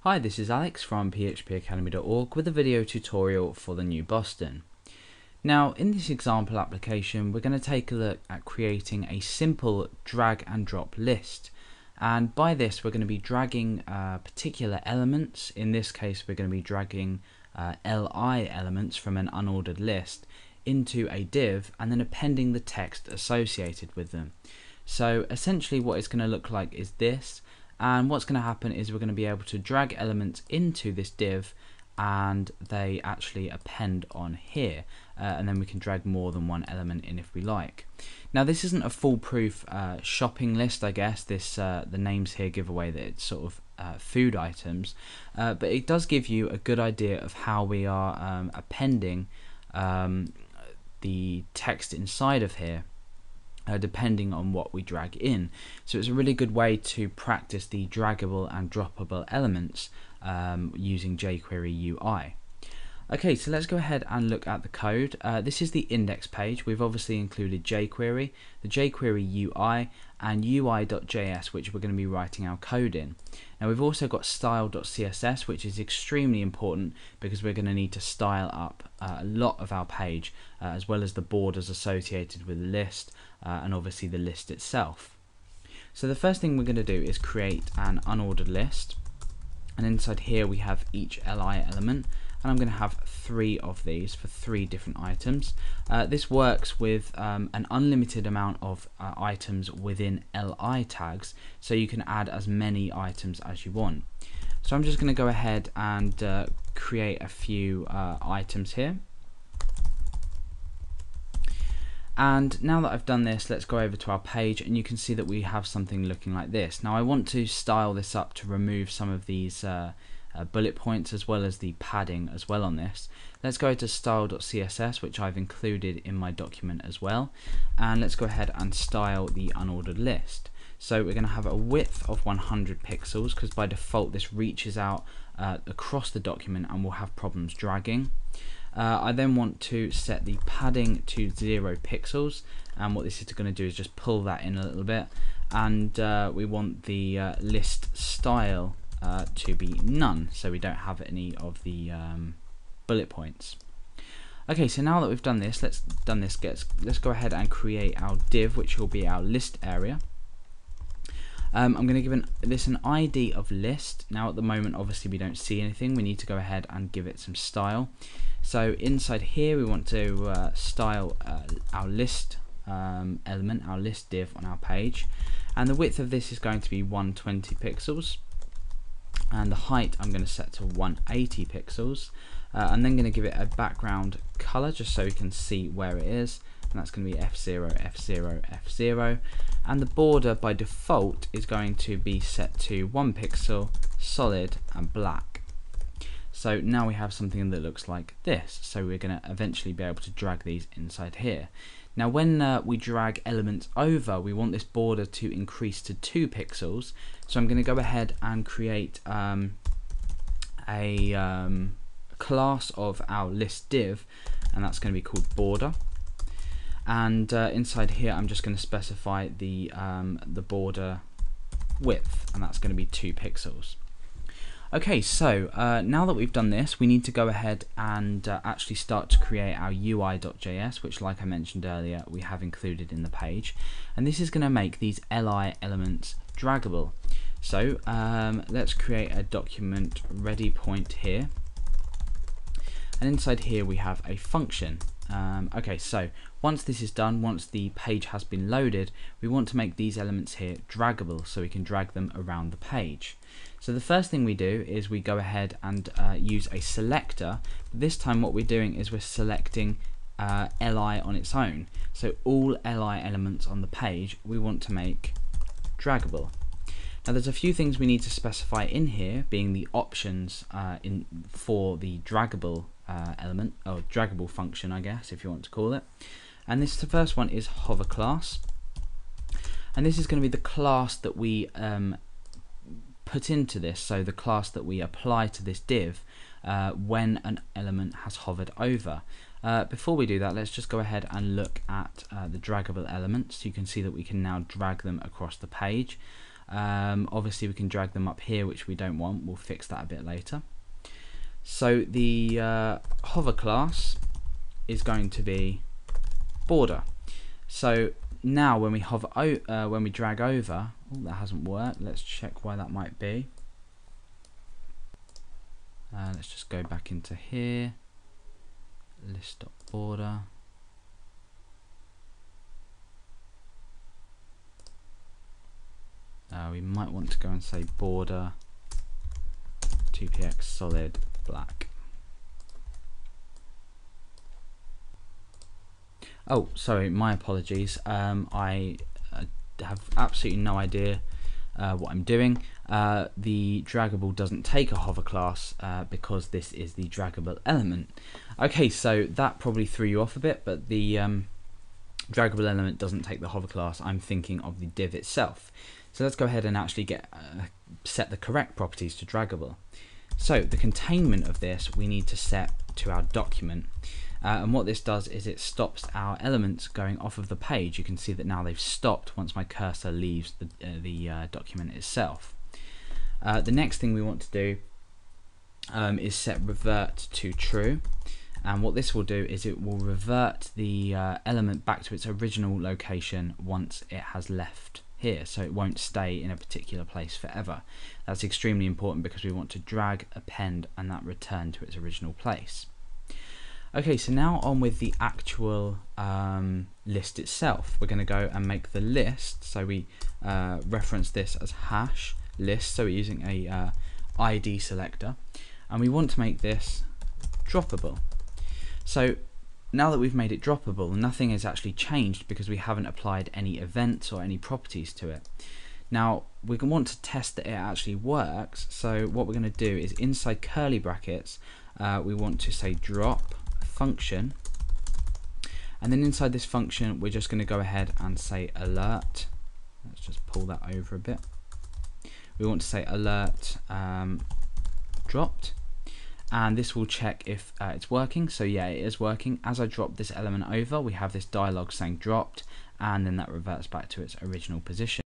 Hi, this is Alex from phpacademy.org with a video tutorial for the new Boston. Now, in this example application, we're going to take a look at creating a simple drag and drop list. And by this, we're going to be dragging particular elements. In this case, we're going to be dragging li elements from an unordered list into a div and then appending the text associated with them. So essentially what it's going to look like is this. And what's going to happen is we're going to be able to drag elements into this div and they actually append on here, and then we can drag more than one element in if we like. Now this isn't a foolproof shopping list, I guess. The names here give away that it's sort of food items, but it does give you a good idea of how we are appending the text inside of here, depending on what we drag in. So it's a really good way to practice the draggable and droppable elements using jQuery UI. Okay, so let's go ahead and look at the code. This is the index page. We've obviously included jQuery, the jQuery UI, and UI.js, which we're going to be writing our code in. Now we've also got style.css, which is extremely important because we're going to need to style up a lot of our page, as well as the borders associated with the list, and obviously the list itself. So the first thing we're going to do is create an unordered list, and inside here we have each li element, and I'm going to have 3 of these for 3 different items. This works with an unlimited amount of items within li tags, so you can add as many items as you want. So I'm just going to go ahead and create a few items here. And now that I've done this, let's go over to our page and you can see that we have something looking like this. Now I want to style this up to remove some of these bullet points as well as the padding as well on this. Let's go to style.css, which I've included in my document as well, and let's go ahead and style the unordered list. So we're going to have a width of 100 pixels because by default this reaches out across the document and we'll have problems dragging. I then want to set the padding to 0 pixels, and what this is going to do is just pull that in a little bit, and we want the list style to be none, so we don't have any of the bullet points. Okay, so now that we've done this, let's go ahead and create our div, which will be our list area. I'm going to give this an ID of list. Now at the moment obviously we don't see anything, we need to go ahead and give it some style. So inside here we want to style our list element, our list div on our page, and the width of this is going to be 120 pixels, and the height I'm going to set to 180 pixels, and then going to give it a background color just so we can see where it is, and that's going to be F0, F0, F0, and the border by default is going to be set to 1 pixel, solid and black. So now we have something that looks like this, so we're going to eventually be able to drag these inside here. Now when we drag elements over, we want this border to increase to 2 pixels, so I'm going to go ahead and create a class of our list div, and that's going to be called border. And inside here I'm just going to specify the border width, and that's going to be 2 pixels. Okay, so now that we've done this, we need to go ahead and actually start to create our UI.js, which, like I mentioned earlier, we have included in the page, and this is going to make these li elements draggable. So let's create a document ready point here, and inside here we have a function. Okay, so once this is done, once the page has been loaded, we want to make these elements here draggable so we can drag them around the page. So the first thing we do is we go ahead and use a selector. This time what we're doing is we're selecting li on its own. So all li elements on the page we want to make draggable. Now there's a few things we need to specify in here, being the options for the draggable element, or draggable function, I guess, if you want to call it. And the first one is hover class, and this is going to be the class that we put into this, so the class that we apply to this div when an element has hovered over. Before we do that, let's just go ahead and look at the draggable elements. You can see that we can now drag them across the page. Obviously we can drag them up here, which we don't want. We'll fix that a bit later. So the hover class is going to be border. So now when we hover, when we drag over, oh, that hasn't worked. Let's check why that might be. Let's just go back into here. List.border. We might want to go and say border 2px solid black. Oh, sorry, my apologies. I have absolutely no idea what I'm doing. The draggable doesn't take a hover class because this is the draggable element. Okay, so that probably threw you off a bit, but the draggable element doesn't take the hover class. I'm thinking of the div itself. So let's go ahead and actually set the correct properties to draggable. So the containment of this we need to set to our document. And what this does is it stops our elements going off of the page. You can see that now they've stopped once my cursor leaves the document itself. The next thing we want to do is set revert to true. And what this will do is it will revert the element back to its original location once it has left here, so it won't stay in a particular place forever. That's extremely important because we want to drag, append, and that return to its original place. Okay, so now on with the actual list itself. We're going to go and make the list, so we reference this as hash list, so we're using a ID selector, and we want to make this droppable. So now that we've made it droppable, nothing has actually changed because we haven't applied any events or any properties to it. Now we want to test that it actually works, so what we're going to do is inside curly brackets we want to say drop function, and then inside this function we're just going to go ahead and say alert. Let's just pull that over a bit. We want to say alert dropped, and this will check if it's working. So yeah, it is working. As I drop this element over, we have this dialog saying dropped, and then that reverts back to its original position.